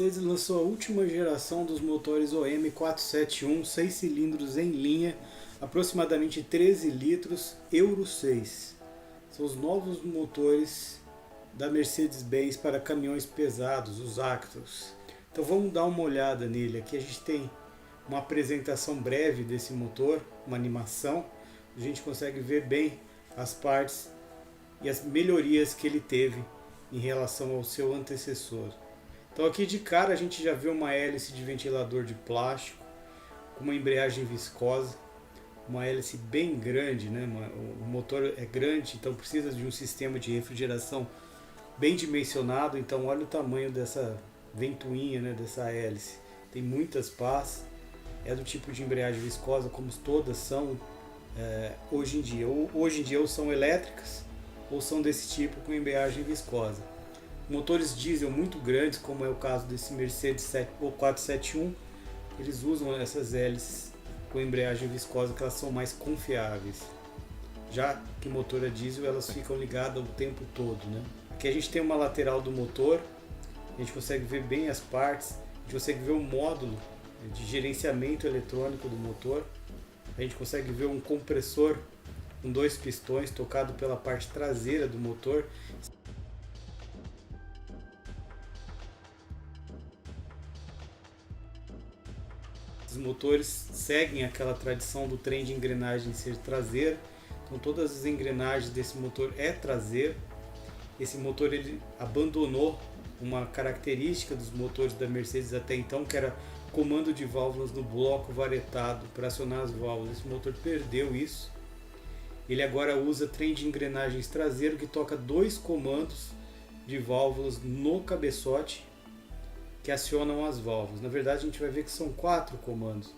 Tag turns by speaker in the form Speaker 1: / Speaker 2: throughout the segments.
Speaker 1: Mercedes lançou a última geração dos motores OM 471, 6 cilindros em linha, aproximadamente 13 litros, Euro 6. São os novos motores da Mercedes-Benz para caminhões pesados, os Actros. Então vamos dar uma olhada nele. Aqui a gente tem uma apresentação breve desse motor, uma animação. A gente consegue ver bem as partes e as melhorias que ele teve em relação ao seu antecessor. Então aqui de cara a gente já vê uma hélice de ventilador de plástico, com uma embreagem viscosa, uma hélice bem grande, né? O motor é grande, então precisa de um sistema de refrigeração bem dimensionado. Então olha o tamanho dessa ventoinha, né? Dessa hélice. Tem muitas pás, é do tipo de embreagem viscosa, como todas são hoje em dia. Hoje em dia ou são elétricas ou são desse tipo com embreagem viscosa. Motores diesel muito grandes, como é o caso desse Mercedes 471, eles usam essas hélices com embreagem viscosa, que elas são mais confiáveis. Já que motor a diesel, elas ficam ligadas o tempo todo, né? Aqui a gente tem uma lateral do motor, a gente consegue ver bem as partes, a gente consegue ver o módulo de gerenciamento eletrônico do motor, a gente consegue ver um compressor com 2 pistões tocado pela parte traseira do motor. Os motores seguem aquela tradição do trem de engrenagem ser traseiro, então todas as engrenagens desse motor é traseiro. Esse motor ele abandonou uma característica dos motores da Mercedes até então, que era comando de válvulas no bloco varietado para acionar as válvulas. Esse motor perdeu isso. Ele agora usa trem de engrenagens traseiro, que toca 2 comandos de válvulas no cabeçote que acionam as válvulas. Na verdade a gente vai ver que são 4 comandos.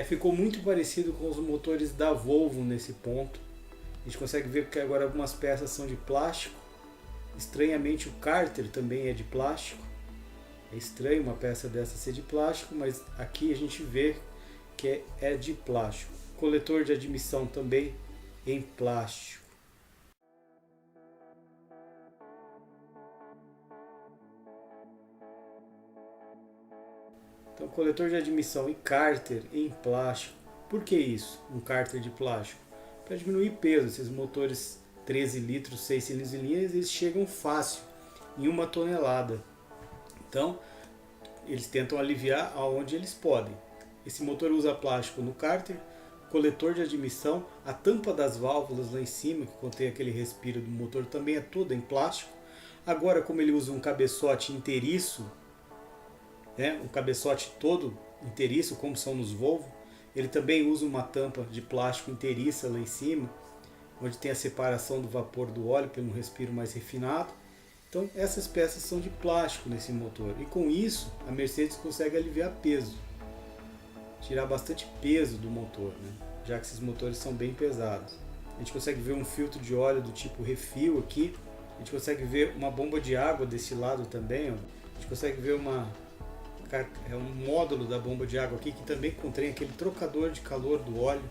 Speaker 1: Ficou muito parecido com os motores da Volvo nesse ponto. A gente consegue ver que agora algumas peças são de plástico. Estranhamente o cárter também é de plástico. É estranho uma peça dessa ser de plástico, mas aqui a gente vê que é de plástico. Coletor de admissão também em plástico. Então, coletor de admissão e cárter em plástico. Por que isso? Um cárter de plástico? Para diminuir peso. Esses motores 13 litros, 6 cilindros em linha, eles chegam fácil, em 1 tonelada. Então, eles tentam aliviar aonde eles podem. Esse motor usa plástico no cárter, coletor de admissão, a tampa das válvulas lá em cima, que contém aquele respiro do motor, também é toda em plástico. Agora, como ele usa um cabeçote inteiriço, um cabeçote todo inteiriço, como são nos Volvo, ele também usa uma tampa de plástico inteiriça lá em cima, onde tem a separação do vapor do óleo pelo um respiro mais refinado. Então essas peças são de plástico nesse motor, e com isso a Mercedes consegue aliviar peso, tirar bastante peso do motor, né? Já que esses motores são bem pesados. A gente consegue ver um filtro de óleo do tipo refil aqui, a gente consegue ver uma bomba de água desse lado também, ó. A gente consegue ver um módulo da bomba de água aqui, que também contém aquele trocador de calor do óleo.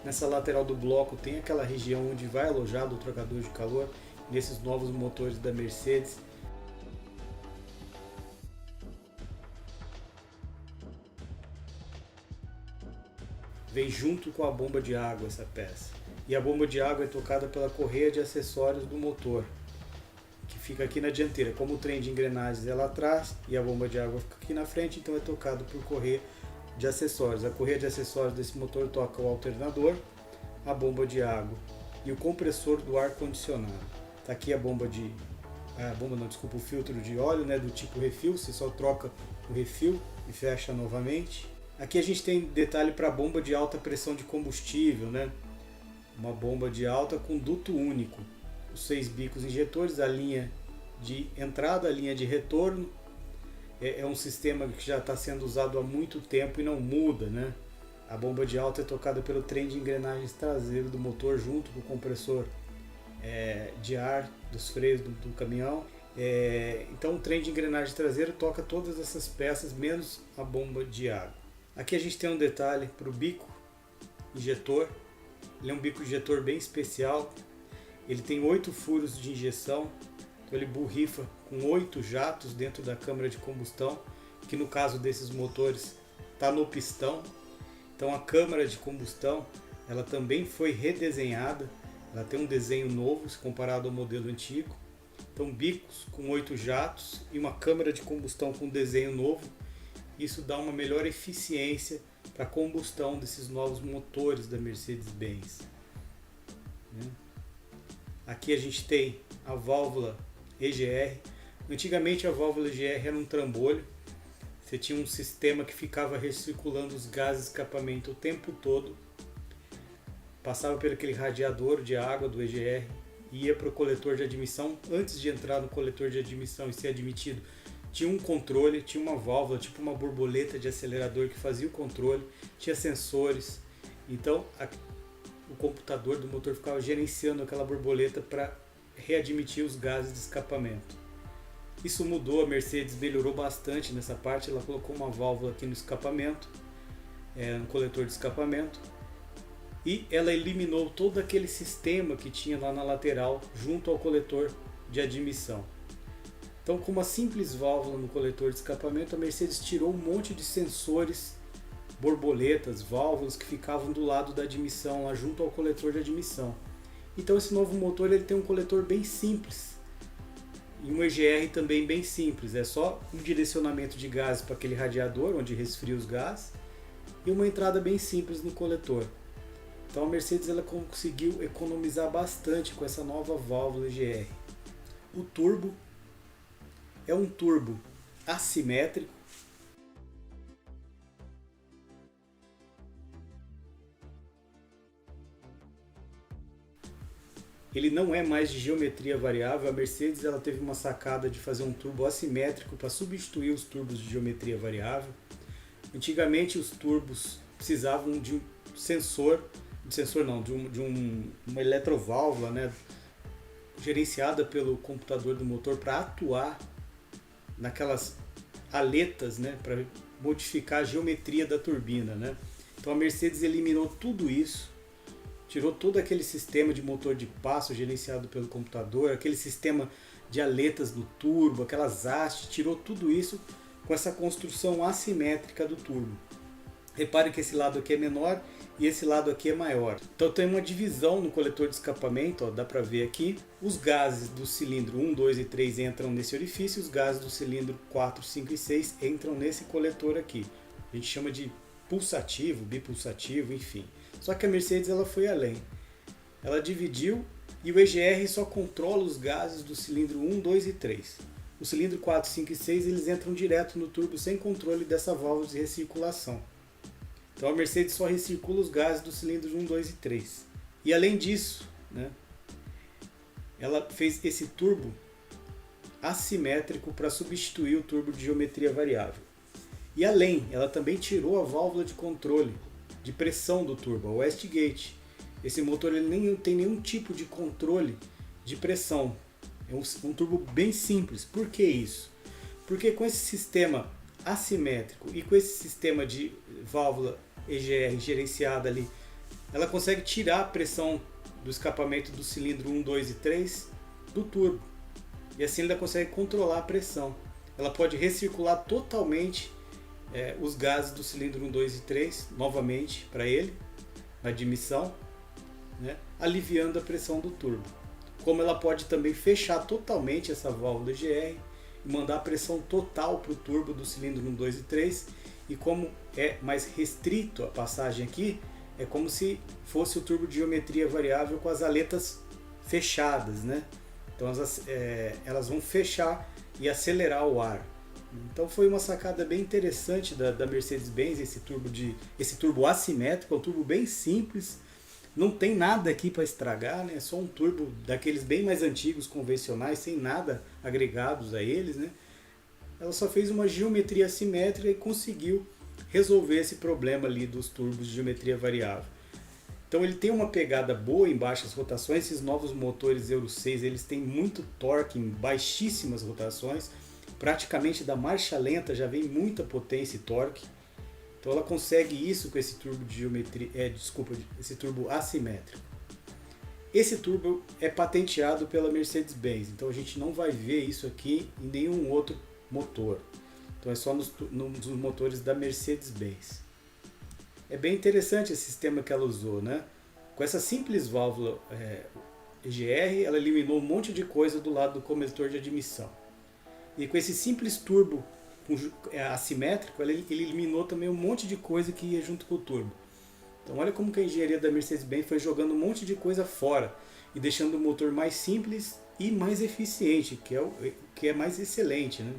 Speaker 1: Nessa lateral do bloco tem aquela região onde vai alojado o trocador de calor, nesses novos motores da Mercedes. Vem junto com a bomba de água essa peça. E a bomba de água é tocada pela correia de acessórios do motor, que fica aqui na dianteira. Como o trem de engrenagens é lá atrás e a bomba de água fica aqui na frente, então é tocado por correia de acessórios. A correia de acessórios desse motor toca o alternador, a bomba de água e o compressor do ar condicionado. Tá aqui o filtro de óleo, né, do tipo refil. Você só troca o refil e fecha novamente. Aqui a gente tem detalhe para a bomba de alta pressão de combustível, né? Uma bomba de alta com duto único. Os 6 bicos injetores, a linha de entrada, a linha de retorno. É um sistema que já está sendo usado há muito tempo e não muda, né? A bomba de alta é tocada pelo trem de engrenagens traseiro do motor, junto com o compressor de ar dos freios do caminhão. Então o trem de engrenagem traseiro toca todas essas peças, menos a bomba de água. Aqui a gente tem um detalhe para o bico injetor. Ele é um bico injetor bem especial. Ele tem 8 furos de injeção, então ele borrifa com 8 jatos dentro da câmara de combustão, que no caso desses motores está no pistão. Então a câmara de combustão ela também foi redesenhada, ela tem um desenho novo se comparado ao modelo antigo. Então bicos com 8 jatos e uma câmara de combustão com desenho novo, isso dá uma melhor eficiência para a combustão desses novos motores da Mercedes-Benz. Aqui a gente tem a válvula EGR. Antigamente a válvula EGR era um trambolho. Você tinha um sistema que ficava recirculando os gases de escapamento o tempo todo. Passava por aquele radiador de água do EGR, ia para o coletor de admissão. Antes de entrar no coletor de admissão e ser admitido, tinha um controle, tinha uma válvula, tipo uma borboleta de acelerador que fazia o controle, tinha sensores. Então o computador do motor ficava gerenciando aquela borboleta para readmitir os gases de escapamento. Isso mudou, a Mercedes melhorou bastante nessa parte, ela colocou uma válvula aqui no escapamento, no coletor de escapamento, e ela eliminou todo aquele sistema que tinha lá na lateral junto ao coletor de admissão. Então, com uma simples válvula no coletor de escapamento, a Mercedes tirou um monte de sensores, borboletas, válvulas que ficavam do lado da admissão, lá junto ao coletor de admissão. Então esse novo motor ele tem um coletor bem simples e um EGR também bem simples. É só um direcionamento de gases para aquele radiador onde resfria os gases e uma entrada bem simples no coletor. Então a Mercedes ela conseguiu economizar bastante com essa nova válvula EGR. O turbo é um turbo assimétrico. Ele não é mais de geometria variável. A Mercedes ela teve uma sacada de fazer um turbo assimétrico para substituir os turbos de geometria variável. Antigamente os turbos precisavam de um uma eletroválvula, né, gerenciada pelo computador do motor para atuar naquelas aletas, né, para modificar a geometria da turbina, né. Então a Mercedes eliminou tudo isso. Tirou todo aquele sistema de motor de passo gerenciado pelo computador, aquele sistema de aletas do turbo, aquelas hastes, tirou tudo isso com essa construção assimétrica do turbo. Repare que esse lado aqui é menor e esse lado aqui é maior. Então tem uma divisão no coletor de escapamento, ó, dá para ver aqui. Os gases do cilindro 1, 2 e 3 entram nesse orifício, os gases do cilindro 4, 5 e 6 entram nesse coletor aqui. A gente chama de pulsativo, bipulsativo, enfim. Só que a Mercedes ela foi além. Ela dividiu e o EGR só controla os gases do cilindro 1, 2 e 3. O cilindro 4, 5 e 6 eles entram direto no turbo sem controle dessa válvula de recirculação. Então a Mercedes só recircula os gases dos cilindros 1, 2 e 3. E além disso, né, ela fez esse turbo assimétrico para substituir o turbo de geometria variável. E além, ela também tirou a válvula de controle de pressão do turbo, a Westgate. Esse motor ele nem tem nenhum tipo de controle de pressão. É um turbo bem simples. Por que isso? Porque com esse sistema assimétrico e com esse sistema de válvula EGR gerenciada ali, ela consegue tirar a pressão do escapamento do cilindro 1, 2 e 3 do turbo. E assim ela consegue controlar a pressão. Ela pode recircular totalmente os gases do cilindro 1, 2 e 3 novamente para ele, na admissão, né, aliviando a pressão do turbo. Como ela pode também fechar totalmente essa válvula EGR e mandar a pressão total para o turbo do cilindro 1, 2 e 3. E como é mais restrito a passagem aqui, é como se fosse o turbo de geometria variável com as aletas fechadas, né? Então elas vão fechar e acelerar o ar. Então foi uma sacada bem interessante da Mercedes-Benz, esse turbo assimétrico, é um turbo bem simples, não tem nada aqui para estragar, né? É só um turbo daqueles bem mais antigos, convencionais, sem nada agregados a eles, né? Ela só fez uma geometria assimétrica e conseguiu resolver esse problema ali dos turbos de geometria variável. Então ele tem uma pegada boa em baixas rotações. Esses novos motores Euro 6 eles têm muito torque em baixíssimas rotações. Praticamente da marcha lenta já vem muita potência e torque. Então ela consegue isso com esse turbo de geometria, esse turbo assimétrico. Esse turbo é patenteado pela Mercedes-Benz, então a gente não vai ver isso aqui em nenhum outro motor. Então é só nos motores da Mercedes-Benz. É bem interessante esse sistema que ela usou, né? Com essa simples válvula EGR, ela eliminou um monte de coisa do lado do coletor de admissão. E com esse simples turbo assimétrico, ele eliminou também um monte de coisa que ia junto com o turbo. Então olha como que a engenharia da Mercedes-Benz foi jogando um monte de coisa fora e deixando o motor mais simples e mais eficiente, que é mais excelente, né?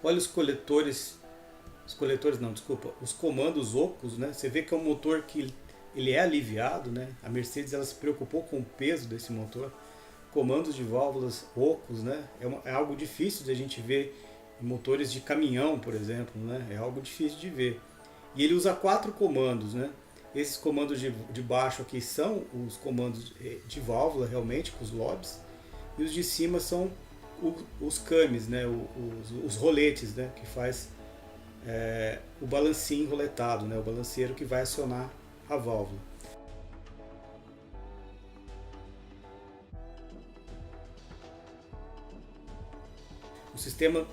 Speaker 1: Olha os os comandos ocos, né? Você vê que é um motor que ele é aliviado, né? A Mercedes ela se preocupou com o peso desse motor. Comandos de válvulas ocos, né? É algo difícil de a gente ver em motores de caminhão, por exemplo, né? É algo difícil de ver. E ele usa 4 comandos, né? Esses comandos de baixo aqui são os comandos de válvula, realmente, com os lobes. E os de cima são os cames, né? Os roletes, né? Que faz o balancinho roletado, né? O balanceiro que vai acionar a válvula. Um sistema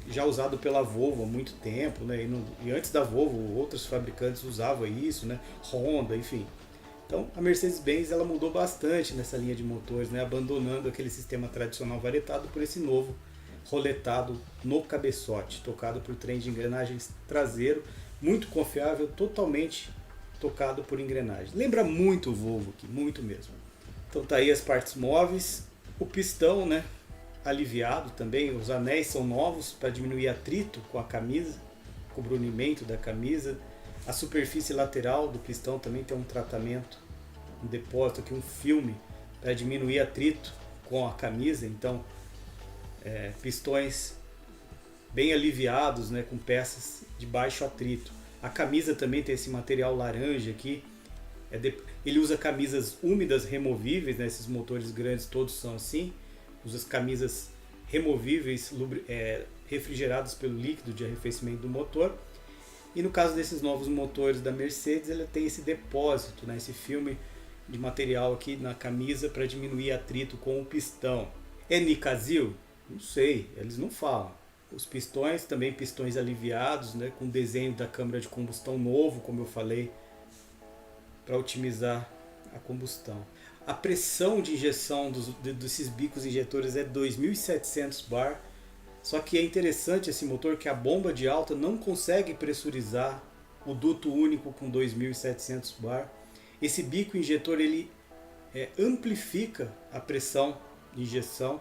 Speaker 1: já usado pela Volvo há muito tempo, né? E antes da Volvo, outros fabricantes usavam isso, né? Honda, enfim. Então a Mercedes-Benz ela mudou bastante nessa linha de motores, né? Abandonando aquele sistema tradicional varietado por esse novo roletado no cabeçote, tocado por trem de engrenagens traseiro, muito confiável, totalmente tocado por engrenagens. Lembra muito o Volvo aqui, muito mesmo. Então tá aí as partes móveis, o pistão, né? Aliviado também, os anéis são novos para diminuir atrito com a camisa, com o brunimento da camisa. A superfície lateral do pistão também tem um tratamento, um depósito aqui, um filme para diminuir atrito com a camisa. Então, pistões bem aliviados, né, com peças de baixo atrito. A camisa também tem esse material laranja aqui. Ele usa camisas úmidas removíveis, né, esses motores grandes todos são assim. Usa as camisas removíveis, refrigeradas pelo líquido de arrefecimento do motor. E no caso desses novos motores da Mercedes, ele tem esse depósito, né, esse filme de material aqui na camisa para diminuir atrito com o pistão. É Nicasil? Não sei, eles não falam. Os pistões, também pistões aliviados, né, com desenho da câmara de combustão novo, como eu falei, para otimizar a combustão. A pressão de injeção desses bicos injetores é 2.700 bar. Só que é interessante esse motor que a bomba de alta não consegue pressurizar o duto único com 2.700 bar. Esse bico injetor ele amplifica a pressão de injeção.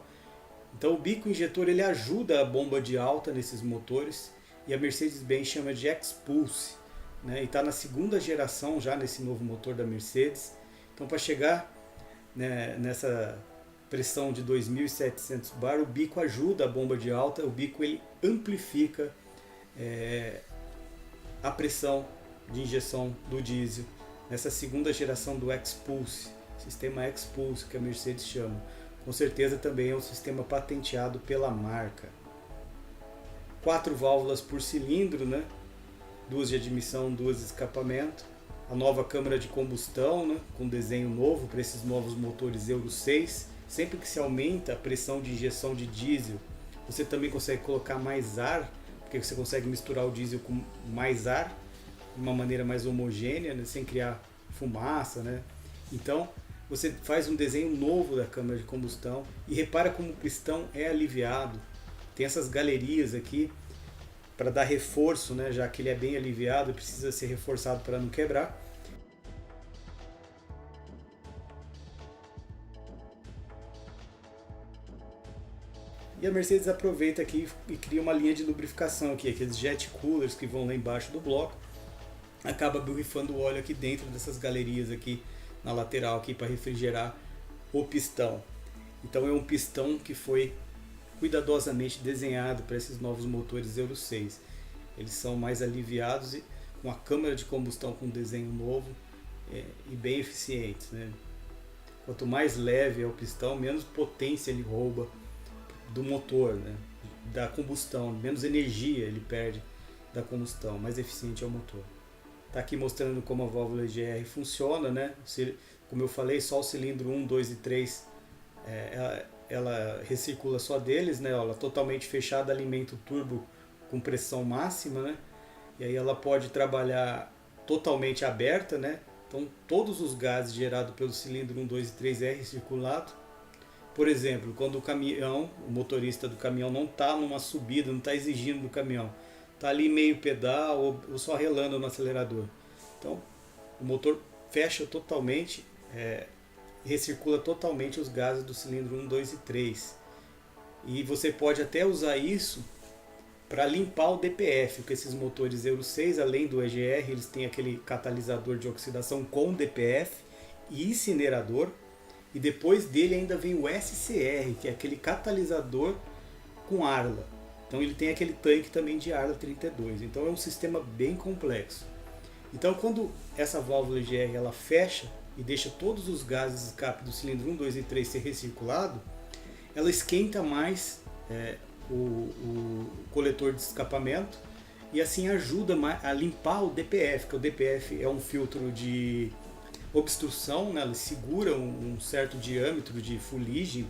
Speaker 1: Então o bico injetor ele ajuda a bomba de alta nesses motores e a Mercedes-Benz chama de Expulse, né? E está na segunda geração já nesse novo motor da Mercedes. Então para chegar, né, nessa pressão de 2.700 bar, o bico ajuda a bomba de alta, o bico ele amplifica a pressão de injeção do diesel nessa segunda geração do Expulse, sistema Expulse que a Mercedes chama. Com certeza também é um sistema patenteado pela marca. 4 válvulas por cilindro, né? 2 de admissão, 2 de escapamento. A nova câmara de combustão, né? Com desenho novo para esses novos motores Euro 6. Sempre que se aumenta a pressão de injeção de diesel, você também consegue colocar mais ar, porque você consegue misturar o diesel com mais ar, de uma maneira mais homogênea, né? Sem criar fumaça, né? Então, você faz um desenho novo da câmara de combustão e repara como o pistão é aliviado. Tem essas galerias aqui para dar reforço, né? Já que ele é bem aliviado, precisa ser reforçado para não quebrar. E a Mercedes aproveita aqui e cria uma linha de lubrificação aqui, aqueles jet coolers que vão lá embaixo do bloco. Acaba borrifando o óleo aqui dentro dessas galerias aqui na lateral aqui para refrigerar o pistão. Então é um pistão que foi cuidadosamente desenhado para esses novos motores Euro 6. Eles são mais aliviados e com a câmara de combustão com desenho novo e bem eficientes, né? Quanto mais leve é o pistão, menos potência ele rouba do motor, né? Da combustão, menos energia ele perde da combustão, mais eficiente é o motor. Está aqui mostrando como a válvula EGR funciona, né? Como eu falei, só o cilindro 1, 2 e 3 ela recircula só deles, né? Ela totalmente fechada alimenta o turbo com pressão máxima, né? E aí ela pode trabalhar totalmente aberta, né? Então todos os gases gerados pelo cilindro 1, 2 e 3 é recirculado. Por exemplo, quando o motorista do caminhão não está numa subida, não está exigindo do caminhão, está ali meio pedal ou só relando no acelerador. Então o motor fecha totalmente, recircula totalmente os gases do cilindro 1, 2 e 3. E você pode até usar isso para limpar o DPF, porque esses motores Euro 6, além do EGR, eles têm aquele catalisador de oxidação com DPF e incinerador, e depois dele ainda vem o SCR, que é aquele catalisador com Arla. Então ele tem aquele tanque também de Arla 32, então é um sistema bem complexo. Então quando essa válvula EGR ela fecha e deixa todos os gases de escape do cilindro 1, 2 e 3 ser recirculado, ela esquenta mais o coletor de escapamento e assim ajuda a limpar o DPF, que o DPF é um filtro de obstrução, né? Ele segura um certo diâmetro de fuligem,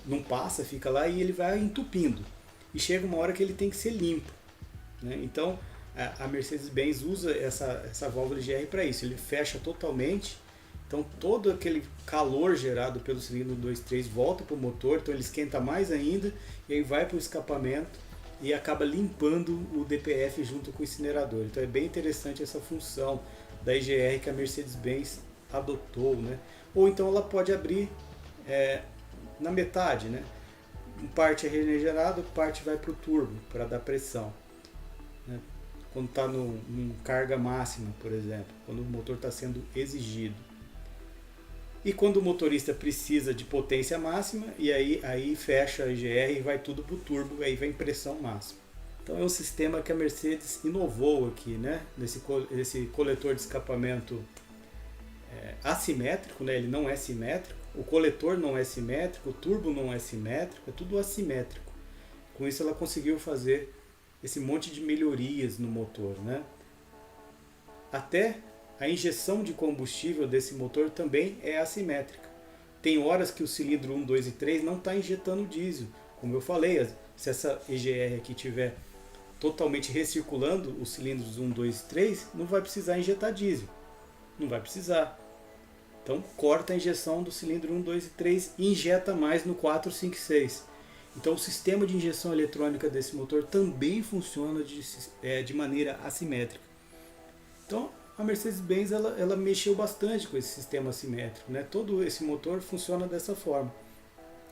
Speaker 1: não passa, fica lá e ele vai entupindo. E chega uma hora que ele tem que ser limpo, né? Então a Mercedes-Benz usa essa válvula EGR para isso, ele fecha totalmente. Então todo aquele calor gerado pelo cilindro 2, 3 volta para o motor, então ele esquenta mais ainda, e aí vai para o escapamento e acaba limpando o DPF junto com o incinerador. Então é bem interessante essa função da EGR que a Mercedes-Benz adotou, né? Ou então ela pode abrir na metade, né? Parte é regenerado, parte vai para o turbo, para dar pressão, né? Quando está em carga máxima, por exemplo, quando o motor está sendo exigido. E quando o motorista precisa de potência máxima, e aí fecha a EGR e vai tudo para o turbo, aí vem pressão máxima. Então é um sistema que a Mercedes inovou aqui, né? Nesse coletor de escapamento assimétrico, né? Ele não é simétrico, o coletor não é simétrico, o turbo não é simétrico, é tudo assimétrico. Com isso ela conseguiu fazer esse monte de melhorias no motor, né? Até a injeção de combustível desse motor também é assimétrica. Tem horas que o cilindro 1, 2 e 3 não está injetando diesel. Como eu falei, se essa EGR aqui estiver totalmente recirculando os cilindros 1, 2 e 3, não vai precisar injetar diesel. Não vai precisar. Então corta a injeção do cilindro 1, 2 e 3 e injeta mais no 4, 5 e 6. Então o sistema de injeção eletrônica desse motor também funciona de maneira assimétrica. Então a Mercedes-Benz ela mexeu bastante com esse sistema assimétrico, né? Todo esse motor funciona dessa forma.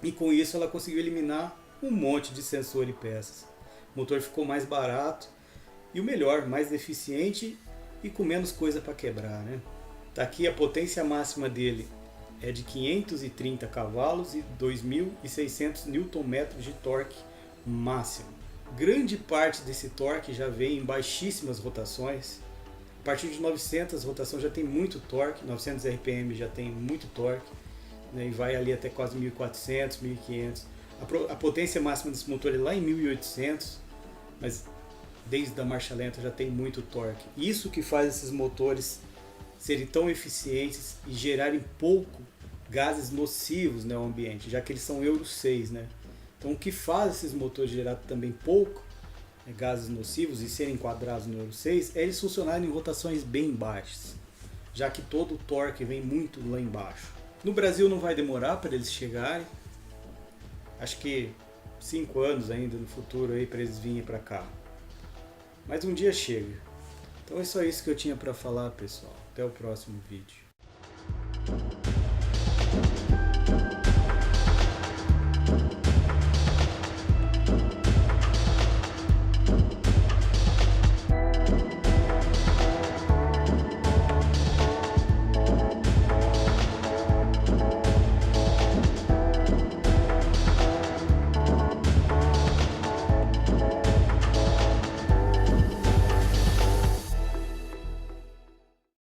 Speaker 1: E com isso ela conseguiu eliminar um monte de sensor e peças. O motor ficou mais barato e o melhor, mais eficiente e com menos coisa para quebrar, né? Tá aqui a potência máxima dele é de 530 cavalos e 2.600 Nm de torque máximo. Grande parte desse torque já vem em baixíssimas rotações. A partir de 900 rotações já tem muito torque, 900 RPM já tem muito torque, né, e vai ali até quase 1.400, 1.500. A potência máxima desse motor é lá em 1.800, mas desde a marcha lenta já tem muito torque. Isso que faz esses motores serem tão eficientes e gerarem pouco gases nocivos, né, ao ambiente, já que eles são Euro 6. Né? Então o que faz esses motores gerar também pouco gases nocivos e serem enquadrados no Euro 6 é eles funcionarem em rotações bem baixas, já que todo o torque vem muito lá embaixo. No Brasil não vai demorar para eles chegarem, acho que 5 anos ainda no futuro aí para eles virem para cá, mas um dia chega. Então é só isso que eu tinha para falar, pessoal. Até o próximo vídeo.